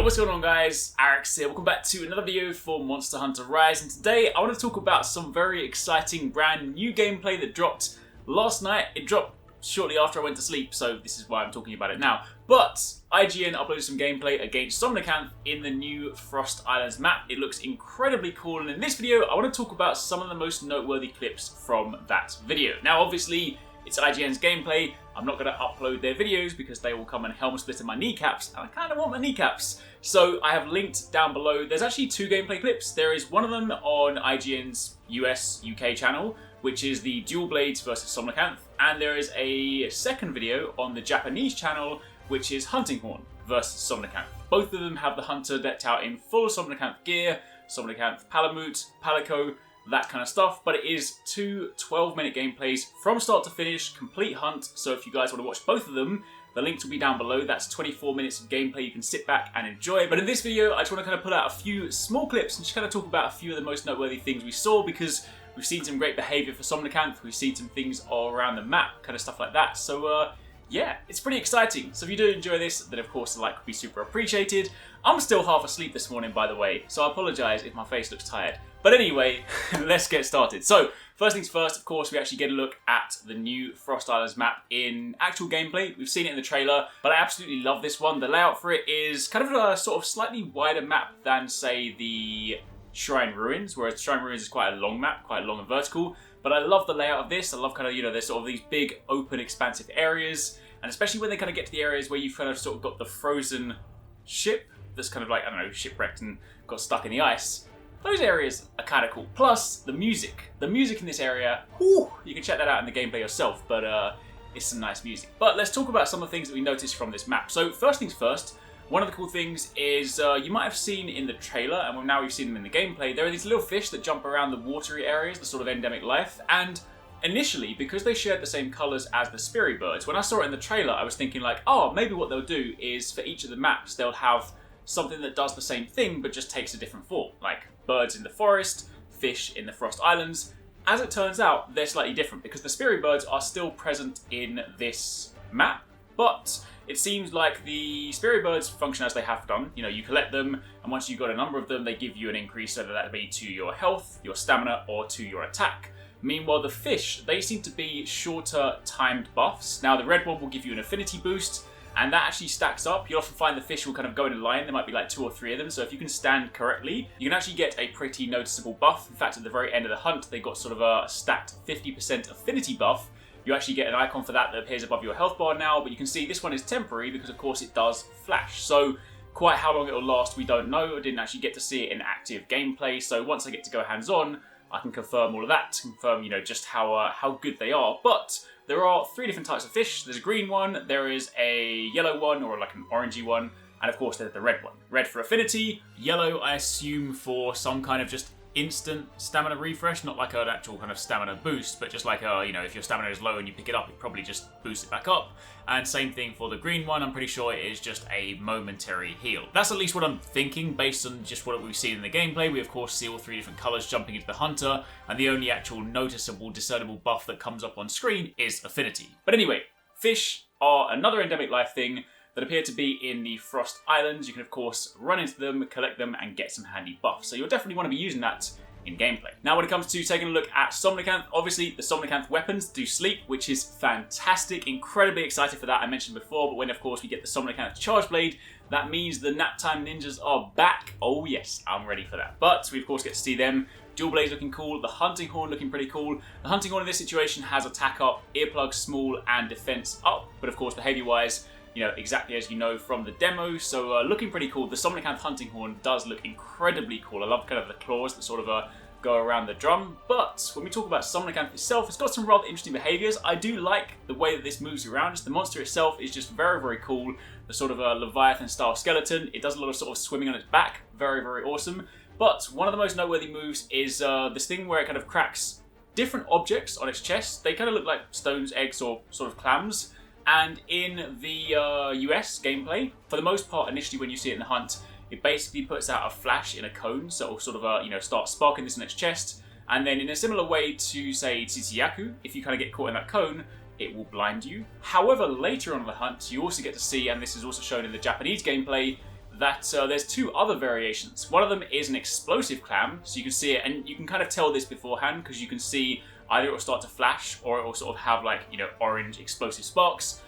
Yo, what's going on guys? Arekkz here. Welcome back to another video for Monster Hunter Rise, and today I want to talk about some very exciting brand new gameplay that dropped last night. It dropped shortly after I went to sleep, so this is why I'm talking about it now. But IGN uploaded some gameplay against Somnacanth in the new Frost Islands map. It looks incredibly cool, and in this video I want to talk about some of the most noteworthy clips from that video. Now obviously it's IGN's gameplay. I'm not going to upload their videos because they will come and helmet split in my kneecaps, and I kind of want my kneecaps. So I have linked down below. There's actually two gameplay clips. There is one of them on IGN's UK channel, which is the Dual Blades versus Somnacanth, and there is a second video on the Japanese channel, which is Hunting Horn versus Somnacanth. Both of them have the hunter decked out in full Somnacanth gear, Somnacanth Palamute, Palico, that kind of stuff, but it is two 12-minute gameplays from start to finish, complete hunt. So if you guys want to watch both of them, the links will be down below. That's 24 minutes of gameplay you can sit back and enjoy. But in this video, I just want to kind of pull out a few small clips and just kind of talk about a few of the most noteworthy things we saw, because we've seen some great behavior for Somnacanth, we've seen some things all around the map, kind of stuff like that. So yeah, it's pretty exciting. So if you do enjoy this, then of course the like would be super appreciated. I'm still half asleep this morning, by the way, so I apologise if my face looks tired. But anyway, let's get started. So, first things first, of course, we actually get a look at the new Frost Islands map in actual gameplay. We've seen it in the trailer, but I absolutely love this one. The layout for it is kind of a sort of slightly wider map than, say, the Shrine Ruins, whereas Shrine Ruins is quite a long map, quite long and vertical. But I love the layout of this. I love kind of, there's sort of these big, open, expansive areas. And especially when they kind of get to the areas where you've kind of sort of got the frozen ship that's kind of like, I don't know, shipwrecked and got stuck in the ice. Those areas are kind of cool. Plus, the music. The music in this area, whew, you can check that out in the gameplay yourself, but it's some nice music. But let's talk about some of the things that we noticed from this map. So first things first, one of the cool things is you might have seen in the trailer, and now we've seen them in the gameplay, there are these little fish that jump around the watery areas, the sort of endemic life, and initially, because they shared the same colours as the Spirit Birds, when I saw it in the trailer, I was thinking like, oh, maybe what they'll do is for each of the maps, they'll have something that does the same thing, but just takes a different form, like birds in the forest, fish in the Frost Islands. As it turns out, they're slightly different because the Spirit Birds are still present in this map, but it seems like the Spirit Birds function as they have done. You collect them, and once you've got a number of them, they give you an increase, whether that be to your health, your stamina, or to your attack. Meanwhile, the fish, they seem to be shorter timed buffs. Now, the red one will give you an affinity boost, and that actually stacks up. You'll often find the fish will kind of go in a line. There might be like 2 or 3 of them. So if you can stand correctly, you can actually get a pretty noticeable buff. In fact, at the very end of the hunt, they got sort of a stacked 50% affinity buff. You actually get an icon for that appears above your health bar now, but you can see this one is temporary because of course it does flash. So quite how long it will last, we don't know. I didn't actually get to see it in active gameplay. So once I get to go hands-on, I can confirm all of that, confirm, just how good they are. But there are 3 different types of fish. There's a green one, there is a yellow one, or like an orangey one, and of course there's the red one. Red for affinity, yellow I assume for some kind of just instant stamina refresh, not like an actual kind of stamina boost, but just like if your stamina is low and you pick it up, it probably just boosts it back up. And same thing for the green one, I'm pretty sure it is just a momentary heal. That's at least what I'm thinking based on just what we've seen in the gameplay. We of course see all 3 different colours jumping into the hunter, and the only actual noticeable, discernible buff that comes up on screen is affinity. But anyway, fish are another endemic life thing that appear to be in the Frost Islands. You can of course run into them, collect them, and get some handy buffs. So you'll definitely want to be using that in gameplay. Now when it comes to taking a look at Somnacanth, obviously the Somnacanth weapons do sleep, which is fantastic. Incredibly excited for that, I mentioned before, but when of course we get the Somnacanth Charge Blade, that means the Naptime Ninjas are back. Oh yes, I'm ready for that. But we of course get to see them. Dual Blades looking cool, the Hunting Horn looking pretty cool. The Hunting Horn in this situation has attack up, earplugs small, and defense up, but of course behavior wise, exactly as you know from the demo, so looking pretty cool. The Somnacanth Hunting Horn does look incredibly cool. I love kind of the claws that sort of go around the drum, but when we talk about Somnacanth itself, it's got some rather interesting behaviors. I do like the way that this moves around. Just the monster itself is just very, very cool. The sort of a Leviathan style skeleton. It does a lot of sort of swimming on its back. Very, very awesome. But one of the most noteworthy moves is this thing where it kind of cracks different objects on its chest. They kind of look like stones, eggs, or sort of clams. And in the US gameplay, for the most part, initially when you see it in the hunt, it basically puts out a flash in a cone, so it'll sort of start sparking this in its chest, and then in a similar way to say Tsitsiyaku, if you kind of get caught in that cone, it will blind you. However, later on in the hunt, you also get to see, and this is also shown in the Japanese gameplay, that there's 2 other variations. One of them is an explosive clam, so you can see it, and you can kind of tell this beforehand because you can see either it will start to flash or it will sort of have like, you know, orange explosive sparks.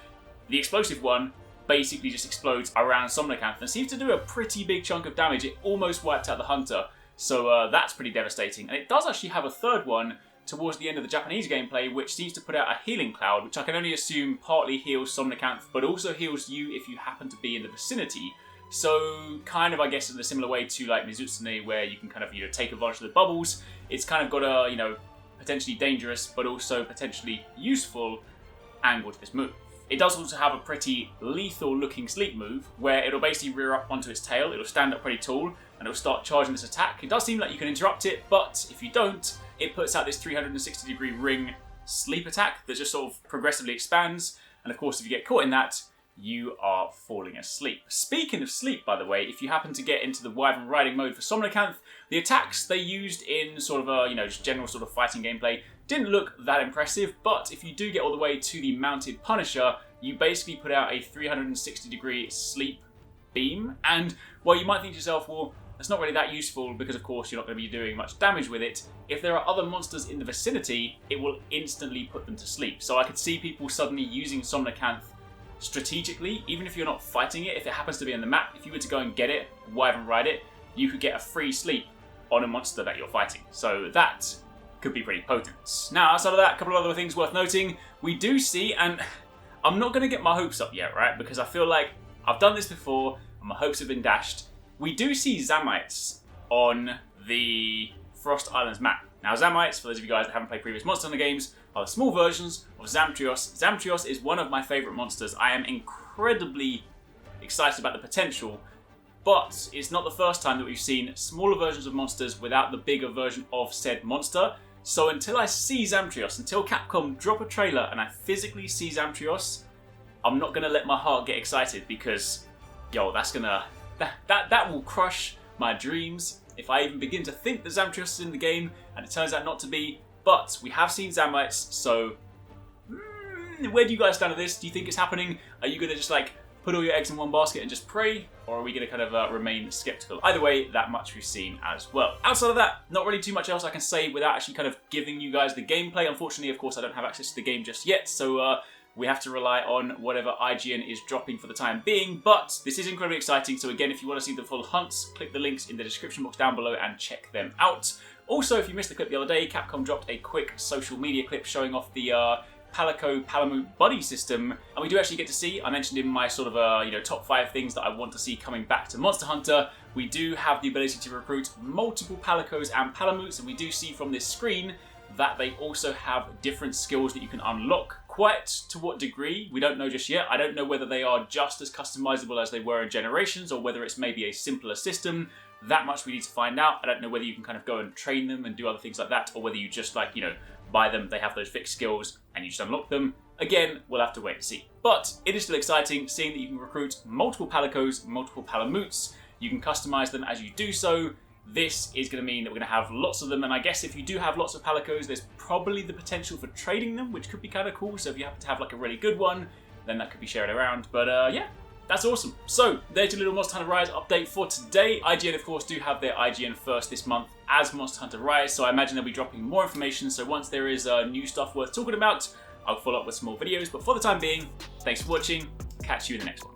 The explosive one basically just explodes around Somnacanth and seems to do a pretty big chunk of damage. It almost wiped out the hunter, so that's pretty devastating. And it does actually have a third one towards the end of the Japanese gameplay, which seems to put out a healing cloud, which I can only assume partly heals Somnacanth, but also heals you if you happen to be in the vicinity. So kind of, I guess, in a similar way to like Mizutsune, where you can kind of, you know, take advantage of the bubbles. It's kind of got a, you know, potentially dangerous, but also potentially useful angle to this move. It does also have a pretty lethal looking sleep move, where it'll basically rear up onto its tail, it'll stand up pretty tall, and it'll start charging this attack. It does seem like you can interrupt it, but if you don't, it puts out this 360-degree ring sleep attack that just sort of progressively expands, and of course if you get caught in that, you are falling asleep. Speaking of sleep, by the way, if you happen to get into the Wyvern riding mode for Somnacanth, the attacks they used in sort of a, you know, just general sort of fighting gameplay didn't look that impressive, but if you do get all the way to the mounted Punisher, you basically put out a 360-degree sleep beam, and well, you might think to yourself, well, that's not really that useful because of course you're not going to be doing much damage with it. If there are other monsters in the vicinity, it will instantly put them to sleep. So I could see people suddenly using Somnacanth strategically, even if you're not fighting it, if it happens to be on the map, if you were to go and get it, Wyvern ride it, you could get a free sleep on a monster that you're fighting. So that could be pretty potent. Now, outside of that, a couple of other things worth noting. We do see, and I'm not going to get my hopes up yet, right? Because I feel like I've done this before and my hopes have been dashed. We do see Zamites on the Frost Islands map. Now, Zamites, for those of you guys that haven't played previous Monster Hunter games, are the small versions of Zamtrios. Zamtrios is one of my favourite monsters. I am incredibly excited about the potential, but it's not the first time that we've seen smaller versions of monsters without the bigger version of said monster. So until I see Zamtrios, until Capcom drop a trailer and I physically see Zamtrios, I'm not going to let my heart get excited because, yo, that's gonna... That will crush my dreams if I even begin to think that Zamtrios is in the game and it turns out not to be. But we have seen Zamites, so where do you guys stand on this? Do you think it's happening? Are you going to just like put all your eggs in one basket and just pray? Or are we going to kind of remain skeptical? Either way, that much we've seen as well. Outside of that, not really too much else I can say without actually kind of giving you guys the gameplay. Unfortunately, of course, I don't have access to the game just yet, so we have to rely on whatever IGN is dropping for the time being, but this is incredibly exciting. So again, if you want to see the full hunts, click the links in the description box down below and check them out. Also, if you missed the clip the other day, Capcom dropped a quick social media clip showing off the Palico Palamute buddy system, and we do actually get to see, I mentioned in my sort of top 5 things that I want to see coming back to Monster Hunter, we do have the ability to recruit multiple Palicos and Palamutes, and we do see from this screen that they also have different skills that you can unlock. Quite to what degree, we don't know just yet. I don't know whether they are just as customizable as they were in Generations or whether it's maybe a simpler system. That much we need to find out. I don't know whether you can kind of go and train them and do other things like that, or whether you just like, buy them, they have those fixed skills and you just unlock them. Again, we'll have to wait and see. But it is still exciting seeing that you can recruit multiple Palicos, multiple Palamutes. You can customize them as you do so. This is going to mean that we're going to have lots of them, and I guess if you do have lots of Palicos, there's probably the potential for trading them, which could be kind of cool. So if you happen to have like a really good one, then that could be shared around. But yeah, that's awesome. So there's a little Monster Hunter Rise update for today. IGN, of course, do have their IGN First this month as Monster Hunter Rise, so I imagine they'll be dropping more information. So once there is new stuff worth talking about, I'll follow up with some more videos. But for the time being, thanks for watching. Catch you in the next one.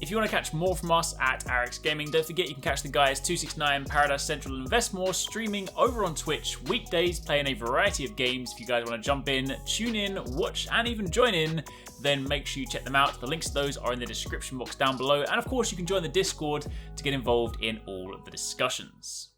If you want to catch more from us at Arekkz Gaming, don't forget you can catch the guys 269, Paradise Central and Investmore streaming over on Twitch weekdays, playing a variety of games. If you guys want to jump in, tune in, watch and even join in, then make sure you check them out. The links to those are in the description box down below, and of course you can join the Discord to get involved in all of the discussions.